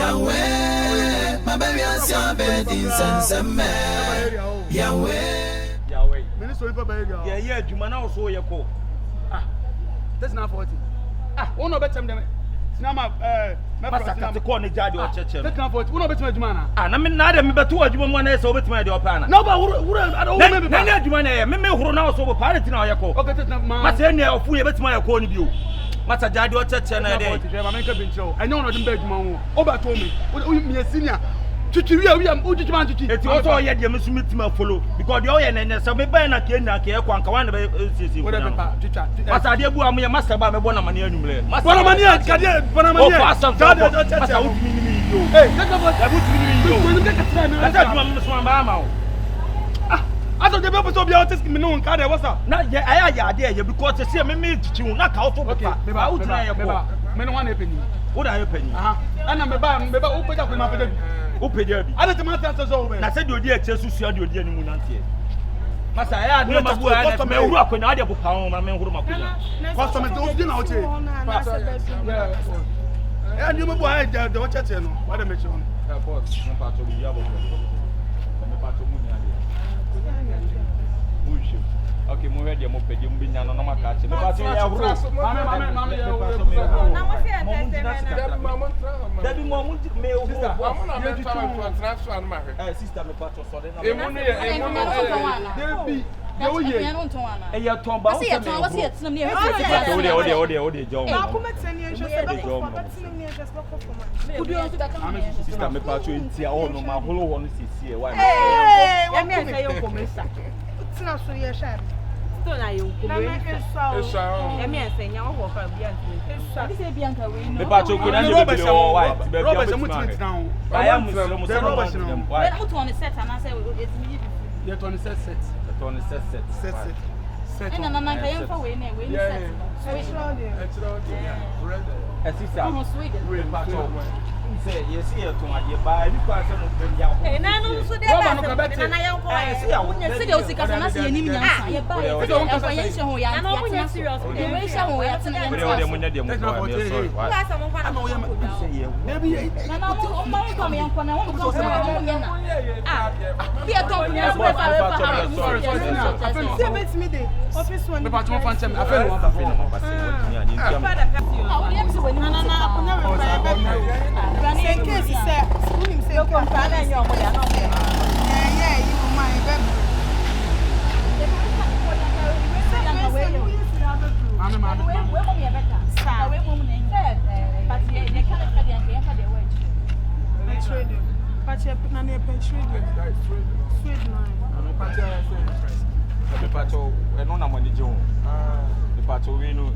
Yahweh, my baby, I see a bed in Sansame. Yahweh, Yahweh. Yeah, Jumana also your call. That's not 40. One of them. Sinama, Massacre the corner jadi or church. That's not 40. One of them, Jumana. And I mean, not a member to a Jumana is over to my opana. No, but I don't remember. Jumana, Mimi who now so parent in our yako. Okay, that's not my. Masenia of we bet my corner view. Massa jadi or church and I did. I know not the bedroom. Oba told me. Me a senior. We are Ujiman. It's also yet you must meet my follow because the oil and some by na Kenya, Kwankawan, but I did a master by one of my new name. Bonamania, Bonamania, I thought the purpose of your artist me no card what's up? Not yet, I dare because to see me to not out of okay, maybe I would try me no one penny. What are you penny? And I'm maybe open up with my Open derby. I don't matter so over. I said you dear Jesus, you are your dear Munanti. Master, I had no customer who are going to have a pound, my man, who are customer don't you know. Yeah, and you remember I had the watch channel. What a mission. Okay, more ready, more petty, you'll be none of my catch. But you have rules. That be more male sister, my patron, so then oh, yeah. And you're talking about sister, my patron, see all no my whole one is here. Why? Let me say your commission. It's not so your share. Don't I? You come in. Let me say, you walk up Bianca. This is Bianca. The patron could not be all white. Robert, I'm down. I am Robert. Why not on the set and I say it's me. You're on the set. On the set. And I'm not going for winning. Say yes, here to my dear by because and I know so there and I am in case he said, you can find out your money. Yeah, you mind, baby.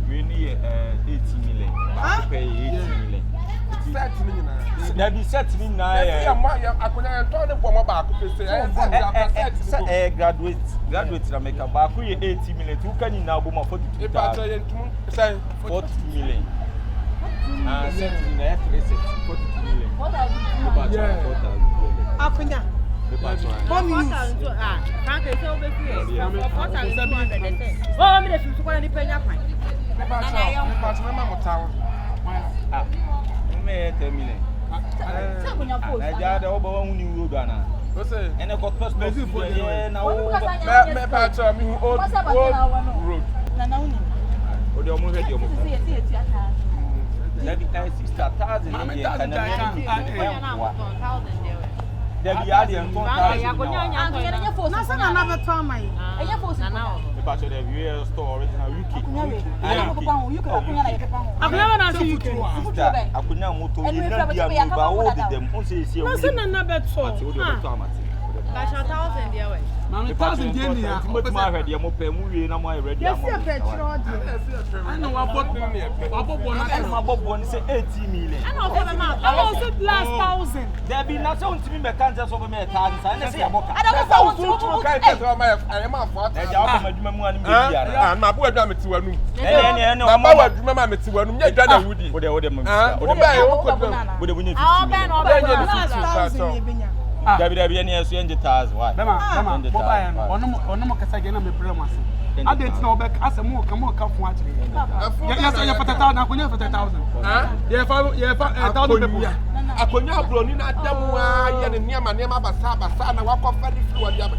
we need 80 million. Pay 80 million. There be set me now. I couldn't turn the bomb back. Graduate, I make a back 80 million. Who can you now bomb 42 million? Ah, 42 million. What are you? Franka is over here. Oh, I'm going to pay your fine. $10 million. I got over 1 new road. And I got first road. Mammy, thousand Jenny, I'm ready. I'm open movie and I'm ready. I know what one say 80 million. I also last 1,000. There be not so to me, but can't just over me 1,000. I say, I am a fault. I'm a boy, damn it to a room. And my mother, remember to one, yet done woody. What they I didn't know back as a more come on, come watch me. Yes, I have 40,000. Yeah, 1,000. akonya broni na damu ye ne niam basa na wakofa di flu wadi am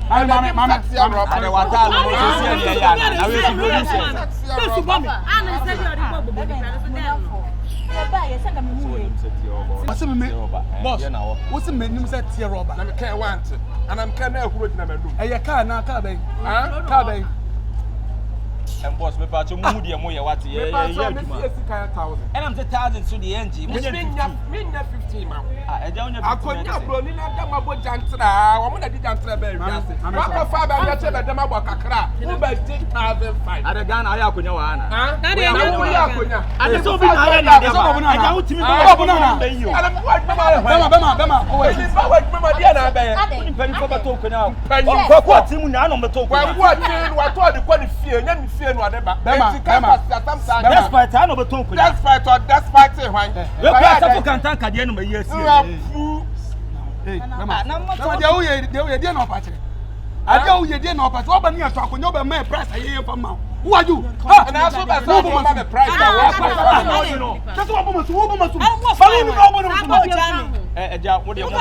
mama ade wata no so sia ne ya na we fi producer This bomb. Ana say you dey bobo body plan so dem. Eba ye say ka me mu. What's me boss? What's me nim say tie rubber? na me can want and I'm can na ehuro dina madum Eh car na car ben. Car ben. And boss, me patch mu de mo ye what ye me 1000 and I'm 1000 so the NG me nya 15 ma eja onya akonya broni na dama bo jantra wo mo na di jantra ba wiase wakofa ba ya che ba dama bo kakra wo ba 10500 ade Ghana ayi akonya wa ana na de wo ya akonya ade so bi na ayi na de ba eja utimi ba bo na ade mo wa bema o we ba wa bema dia na ba ye ni pani ko ba to akonya ko ko timu na no meto akonya wa tin wa to de ko ni fie nya ni fie no ade ba despite I no be ton kunya despite hwan we ko asafo kantan kade no mayi asi Mama dia wo ye dia na opa kire ade wo ye dia na opa so oba ni ato akonya oba my price aye fa ma who are you and also be so for the price that you know just wo bo masu bali ni wo bo no eja wo de mo na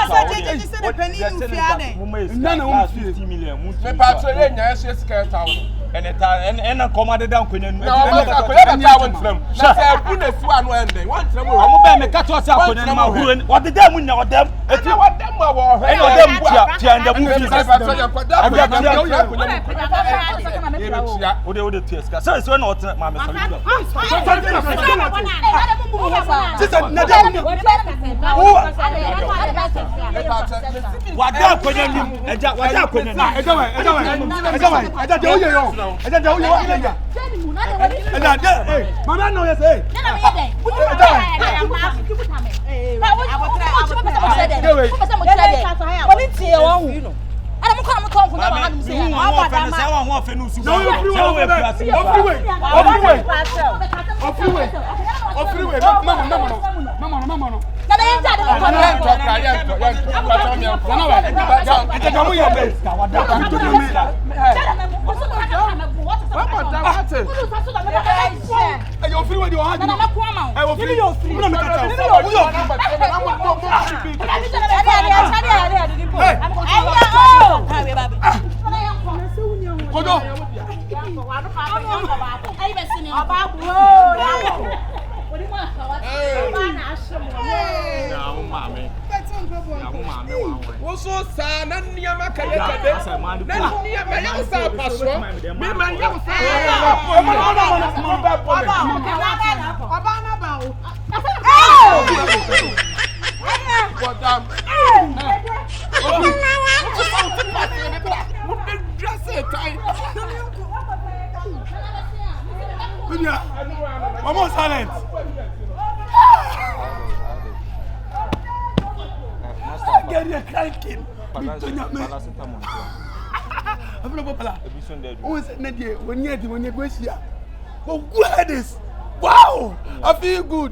50 million mu me patro ye nya ese 1000 ena komade dan konya nu akonya ba ta won tram na say bu na fu anu ende won tram wo mo ba me ka to se akonya na ma huru wo de dem nya wo dem eti wo dem wo ho ena wo dem tia nda mu fi patro ya kwada wo de tia ska so na wo ma me sabi na dem wa da akonya ni eja wa da akonya ni eja de oye yo eja de oye wa eja eja de mama no yes eh Woso sa na niama kaya kade na niama ya sa paso me man ya sa Vamos silent. Get your cranking. Wow, I feel good.